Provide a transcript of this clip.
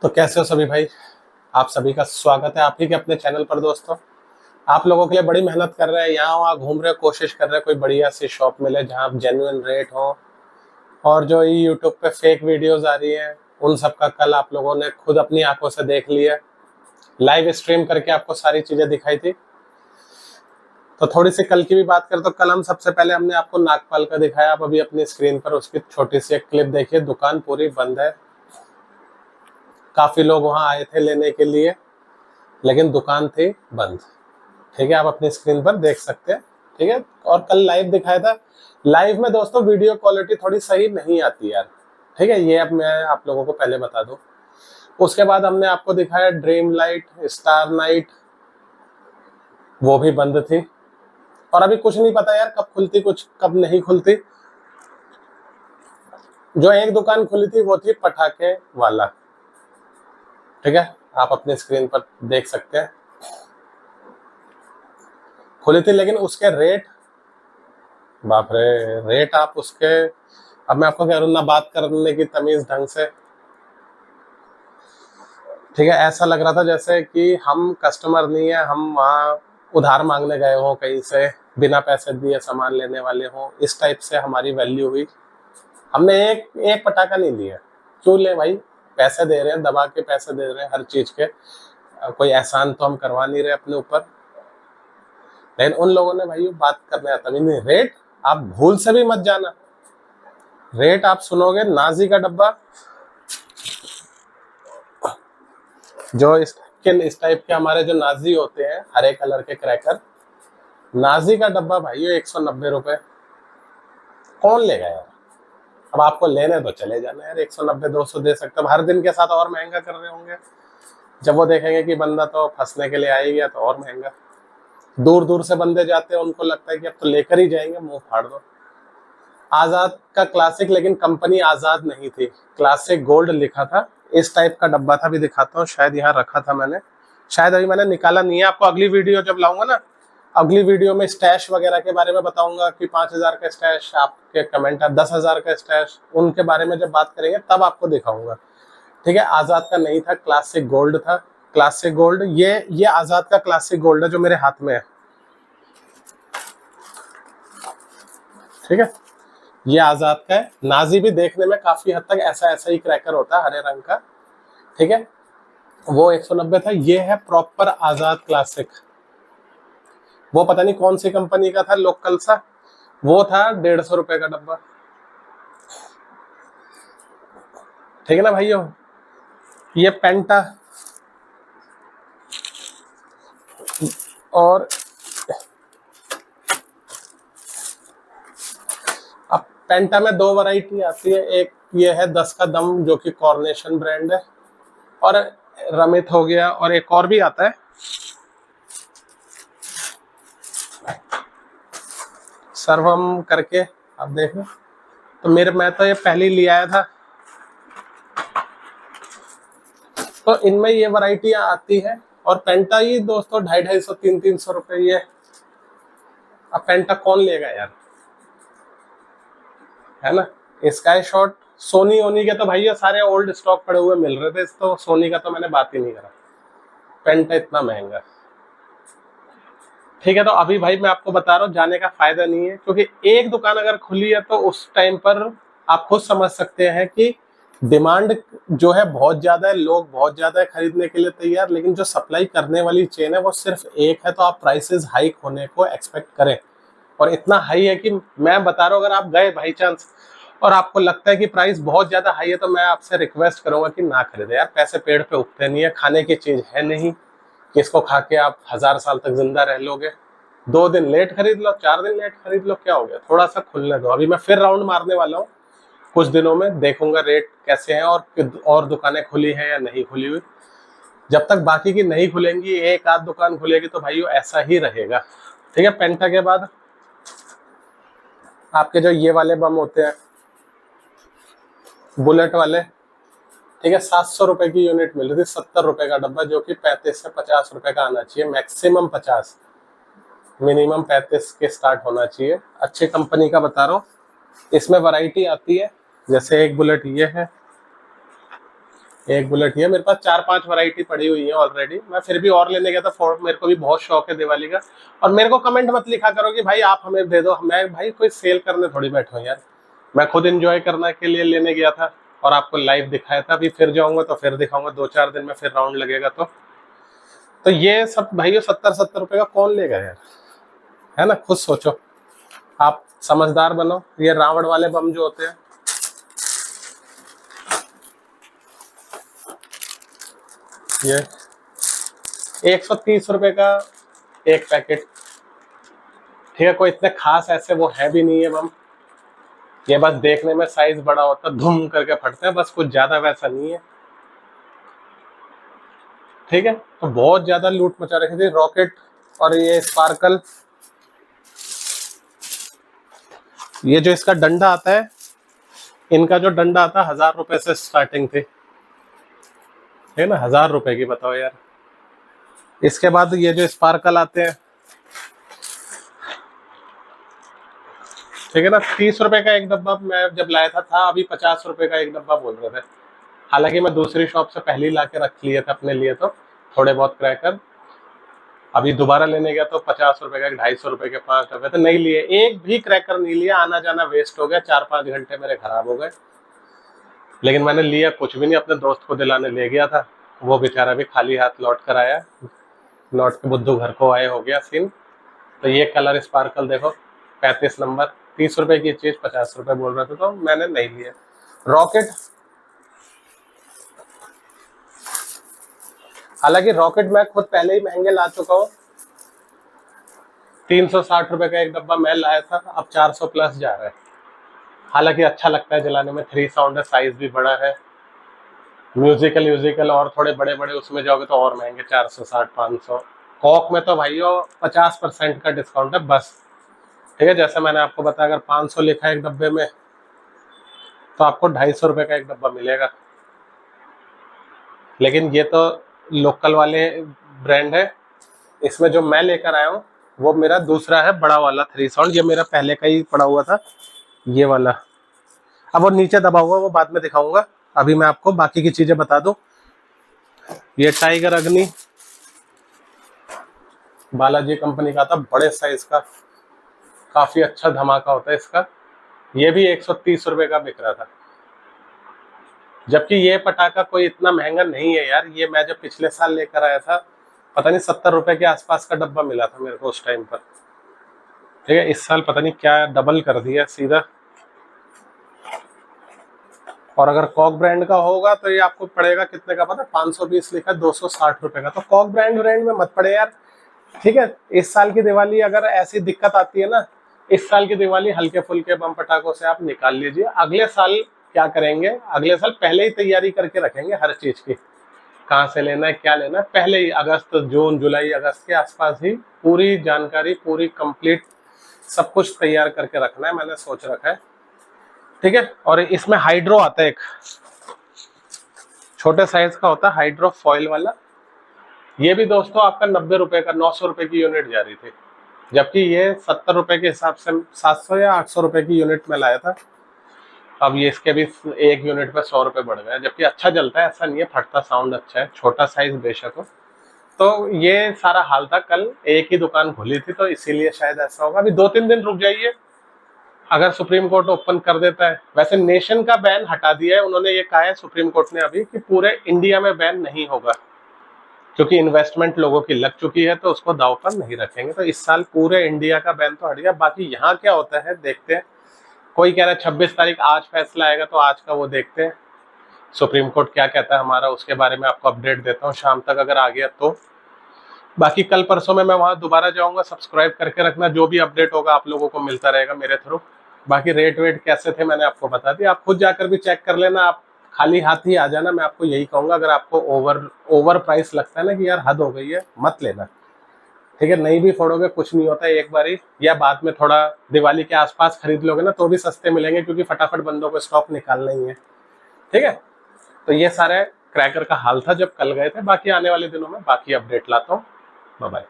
तो कैसे हो सभी भाई। आप सभी का स्वागत है आप ही के अपने चैनल पर। दोस्तों, आप लोगों के लिए बड़ी मेहनत कर रहे हैं, यहाँ वहाँ घूम रहे, कोशिश कर रहे हैं कोई बढ़िया सी शॉप मिले जहाँ जेन्युइन रेट हो। और जो ये यूट्यूब पे फेक वीडियोस आ रही हैं उन सब का कल आप लोगों ने खुद अपनी आंखों से देख लिया। लाइव स्ट्रीम करके आपको सारी चीजें दिखाई थी। तो थोड़ी सी कल की भी बात करें तो कल हम सबसे पहले हमने आपको नागपाल का दिखाया। आप अभी अपनी स्क्रीन पर उसकी छोटी सी एक क्लिप देखिए। दुकान पूरी बंद है, काफी लोग वहां आए थे लेने के लिए, लेकिन दुकान थी बंद। ठीक है, आप अपनी स्क्रीन पर देख सकते हैं। ठीक है, और कल लाइव दिखाया था। लाइव में दोस्तों वीडियो क्वालिटी थोड़ी सही नहीं आती यार। ठीक है, ये अब मैं आप लोगों को पहले बता दूं। उसके बाद हमने आपको दिखाया ड्रीम लाइट, स्टार नाइट, वो भी बंद थी। और अभी कुछ नहीं पता यार कब खुलती, कुछ कब नहीं खुलती। जो एक दुकान खुली थी वो थी पटाखे वाला। ठीक है, आप अपने स्क्रीन पर देख सकते हैं, खुली थी, लेकिन उसके रेट, बाप रे, रेट आप उसके, अब मैं आपको कह रहा हूँ ना बात करने की तमीज ढंग से। ठीक है, ऐसा लग रहा था जैसे कि हम कस्टमर नहीं है, हम वहाँ उधार मांगने गए हों कहीं से, बिना पैसे दिए सामान लेने वाले हों। इस टाइप से हमारी वैल्यू हुई। हमने एक एक पटाखा नहीं लिया। क्यों ले भाई, पैसे दे रहे हैं, दबा के पैसे दे रहे हैं हर चीज के, कोई एहसान तो हम करवा नहीं रहे अपने ऊपर। लेकिन उन लोगों ने भाई बात करने आता भी नहीं। रेट आप भूल से भी मत जाना। रेट आप सुनोगे, नाजी का डब्बा, जो इस टाइप के हमारे जो नाजी होते हैं हरे कलर के क्रैकर, नाजी का डब्बा भाई 190 रुपए। कौन लेगा यार। अब आपको लेने तो चले जाना यार, 190-200 दे सकते हो। हर दिन के साथ और महंगा कर रहे होंगे। जब वो देखेंगे कि बंदा तो फंसने के लिए आ ही गया तो और महंगा। दूर दूर से बंदे जाते हैं, उनको लगता है कि अब तो लेकर ही जाएंगे, मुंह फाड़ दो। आजाद का क्लासिक, लेकिन कंपनी आजाद नहीं थी, क्लासिक गोल्ड लिखा था। इस टाइप का डब्बा था, भी दिखाता हूँ, शायद यहाँ रखा था मैंने, शायद अभी मैंने निकाला नहीं है। आपको अगली वीडियो जब लाऊंगा ना, अगली वीडियो में स्टैश वगैरह के बारे में बताऊंगा कि 5,000 का स्टैश, आपके कमेंट है 10,000 का स्टैश, उनके बारे में जब बात करेंगे तब आपको दिखाऊंगा। ठीक है, आजाद का नहीं था, क्लासिक गोल्ड था। क्लासिक गोल्ड, ये आजाद का क्लासिक गोल्ड है जो मेरे हाथ में है। ठीक है, ये आजाद का है। नाजी भी देखने में काफी हद तक ऐसा ऐसा ही क्रैकर होता है, हरे रंग का। ठीक है, वो 190 था। ये है प्रॉपर आजाद क्लासिक। वो पता नहीं कौन सी कंपनी का था, लोकल सा, वो था 150 रुपए का डब्बा। ठीक है ना भाइयों। ये पेंटा, और अब पेंटा में दो वैरायटी आती है। एक ये है 10 का दम, जो कि कॉर्नेशन ब्रांड है, और रमित हो गया, और एक और भी आता है सर्वम करके, आप देखो। तो मैं तो ये पहले ले आया था। तो इनमें ये वैरायटियां आती है। और पेंटा ही दोस्तों 250-250, 300 रुपए ये। अब पेंटा कौन लेगा यार, है ना। स्काई शॉट, सोनी ओनी के तो भैया सारे ओल्ड स्टॉक पड़े हुए मिल रहे थे, तो सोनी का तो मैंने बात ही नहीं करा। पेंटा इतना महंगा। ठीक है, तो अभी भाई मैं आपको बता रहा हूँ, जाने का फायदा नहीं है, क्योंकि एक दुकान अगर खुली है तो उस टाइम पर आप खुद समझ सकते हैं कि डिमांड जो है बहुत ज्यादा है, लोग बहुत ज्यादा है खरीदने के लिए तैयार, लेकिन जो सप्लाई करने वाली चेन है वो सिर्फ एक है। तो आप प्राइसेस हाइक होने को एक्सपेक्ट करें। और इतना हाई है कि मैं बता रहा हूँ, अगर आप गए बाई चांस और आपको लगता है कि प्राइस बहुत ज्यादा हाई है, तो मैं आपसे रिक्वेस्ट करूंगा कि ना खरीदे यार। पैसे पेड़ पे उगते नहीं है, खाने की चीज है नहीं कि इसको खा के आप 1000 साल तक जिंदा रह लोगे। 2 दिन लेट खरीद लो, 4 दिन लेट खरीद लो, क्या हो गया, थोड़ा सा खुलने दो। अभी मैं फिर राउंड मारने वाला हूँ, कुछ दिनों में देखूंगा रेट कैसे हैं, और दुकानें खुली हैं या नहीं खुली हुई। जब तक बाकी की नहीं खुलेंगी, एक आध दुकान खुलेगी, तो भाई ऐसा ही रहेगा। ठीक है, पेंटा के बाद आपके जो ये वाले बम होते हैं, बुलेट वाले, ठीक है, 700 रुपए की यूनिट मिल रही थी, 70 रुपए का डब्बा, जो कि 35 से 50 रुपए का आना चाहिए, मैक्सिमम 50, मिनिमम 35 के स्टार्ट होना चाहिए। अच्छी कंपनी का बता रहा हूँ। इसमें वैरायटी आती है, जैसे एक बुलेट ये है, एक बुलेट ही है मेरे पास, 4-5 वैरायटी पड़ी हुई है ऑलरेडी। मैं फिर भी और लेने गया था, मेरे को भी बहुत शौक है दिवाली का। और मेरे को कमेंट मत लिखा करो कि भाई आप हमें दे दो, मैं भाई कोई सेल करने थोड़ी बैठा हूँ यार। मैं खुद एंजॉय करने के लिए लेने गया था और आपको लाइव दिखाया था। अभी फिर जाऊंगा तो फिर दिखाऊंगा, 2-4 दिन में फिर राउंड लगेगा तो ये सब भाइयों 70-70 रुपए का कौन लेगा यार, है ना? खुद सोचो, आप समझदार बनो। ये रावण वाले बम जो होते हैं, ये 130 रुपए का एक पैकेट, ठीक है। कोई इतने खास ऐसे वो है भी नहीं है बम, ये बस देखने में साइज बड़ा होता है, धूम करके फटते हैं, बस कुछ ज्यादा वैसा नहीं है, ठीक है। तो बहुत ज्यादा लूट मचा रखी थी। रॉकेट और ये स्पार्कल, ये जो इसका डंडा आता है, इनका जो डंडा आता है 1000 रुपए से स्टार्टिंग थी, है ना? 1000 रुपए की, बताओ यार। इसके बाद ये जो स्पार्कल आते हैं, ठीक है ना, 30 रुपए का एक डब्बा मैं जब लाया था अभी 50 रुपए का एक डब्बा बोल रहे थे। हालांकि मैं दूसरी शॉप से पहले ही ला के रख लिए थे अपने लिए, तो थोड़े बहुत क्रैकर अभी दोबारा लेने गया तो 50 रुपए का 250 रुपए के 5 डब्बे, तो नहीं लिए, एक भी क्रैकर नहीं लिया। आना जाना वेस्ट हो गया, 4-5 घंटे मेरे खराब हो गए। लेकिन मैंने लिया कुछ भी नहीं, अपने दोस्त को दिलाने ले गया था, वो बेचारा भी खाली हाथ लौट कर आया, लौट के बुद्धू घर को आए हो गया सीन। तो ये कलर स्पार्कल देखो, 35 नंबर, 30 रुपए की चीज 50 रुपए बोल रहे थे, तो मैंने नहीं लिया। रॉकेट, हालांकि रॉकेट मैं खुद पहले ही महंगे ला चुका हूँ। 360 रुपए का एक डब्बा मैं लाया था, अब 400 प्लस जा रहा है। हालांकि अच्छा लगता है जलाने में, 3 साउंड है, साइज भी बड़ा है, म्यूजिकल और थोड़े बड़े बड़े उसमें जाओगे तो और महंगे, 460-500। कॉक में तो भाइयों 50% का डिस्काउंट है बस, ठीक है। जैसे मैंने आपको बताया, अगर 500 लिखा है एक डब्बे में तो आपको 250 रुपए का एक डब्बा मिलेगा। लेकिन ये तो लोकल वाले ब्रांड है। इसमें जो मैं लेकर आया हूँ वो मेरा दूसरा है, बड़ा वाला 3 साउंड। ये मेरा पहले का ही पड़ा हुआ था, ये वाला। अब वो नीचे दबा हुआ, वो बाद में दिखाऊंगा, अभी मैं आपको बाकी की चीजें बता दूं। ये टाइगर अग्नि बालाजी कंपनी का था, बड़े साइज का, काफी अच्छा धमाका होता है इसका। ये भी 130 रुपए का बिक रहा था, जबकि ये पटाखा कोई इतना महंगा नहीं है यार। ये मैं जब पिछले साल लेकर आया था, पता नहीं 70 रुपए के आसपास का डब्बा मिला था मेरे को उस टाइम पर, ठीक है। इस साल पता नहीं क्या डबल कर दिया सीधा। और अगर कॉक ब्रांड का होगा तो ये आपको पड़ेगा कितने का पता? 520 लिखा, 260 रुपए का। तो कॉक ब्रांड में मत पड़े यार, ठीक है। इस साल की दिवाली अगर ऐसी दिक्कत आती है ना, इस साल की दिवाली हल्के फुल्के बम पटाखों से आप निकाल लीजिए। अगले साल क्या करेंगे, अगले साल पहले ही तैयारी करके रखेंगे हर चीज की, कहाँ से लेना है, क्या लेना है, पहले ही अगस्त, जून, जुलाई, अगस्त के आसपास ही पूरी जानकारी, पूरी कंप्लीट सब कुछ तैयार करके रखना है, मैंने सोच रखा है, ठीक है। और इसमें हाइड्रो आता है, एक छोटे साइज का होता है हाइड्रो फॉइल वाला। ये भी दोस्तों आपका 90 रुपए का, 900 रुपए की यूनिट जा रही थी, जबकि ये 70 रुपए के हिसाब से 700 या 800 रुपए की यूनिट में लाया था। अब ये इसके भी एक यूनिट पे 100 रुपए बढ़ गए, जबकि अच्छा जलता है, ऐसा नहीं है, फटता साउंड अच्छा है, छोटा साइज बेशक हो। तो ये सारा हाल था। कल एक ही दुकान खुली थी तो इसीलिए शायद ऐसा होगा। अभी 2-3 दिन रुक जाइए, अगर सुप्रीम कोर्ट ओपन कर देता है। वैसे नेशन का बैन हटा दिया है उन्होंने, ये कहा है सुप्रीम कोर्ट ने अभी कि पूरे इंडिया में बैन नहीं होगा, क्योंकि इन्वेस्टमेंट लोगों की लग चुकी है तो उसको दांव पर नहीं रखेंगे। तो इस साल पूरे इंडिया का बैन तो हट गया। बाकी यहाँ क्या होता है देखते हैं। कोई कह रहा है 26 तारीख आज फैसला आएगा, तो आज का वो देखते हैं सुप्रीम कोर्ट क्या कहता है हमारा, उसके बारे में आपको अपडेट देता हूँ शाम तक अगर आ गया तो। बाकी कल परसों में मैं वहां दोबारा जाऊंगा, सब्सक्राइब करके रखना, जो भी अपडेट होगा आप लोगों को मिलता रहेगा मेरे थ्रू। बाकी रेट वेट कैसे थे मैंने आपको बता दिया, आप खुद जाकर भी चेक कर लेना। आप खाली हाथ ही आ जाना, मैं आपको यही कहूंगा। अगर आपको ओवर प्राइस लगता है ना कि यार हद हो गई है, मत लेना, ठीक है। नहीं भी फोड़ोगे कुछ नहीं होता है, एक बारी या बाद में थोड़ा दिवाली के आसपास खरीद लोगे ना तो भी सस्ते मिलेंगे, क्योंकि फटाफट बंदों को स्टॉक निकालना ही है, ठीक है। तो ये सारे क्रैकर का हाल था जब कल गए थे। बाकी आने वाले दिनों में बाकी अपडेट लाता हूँ। Bye bye.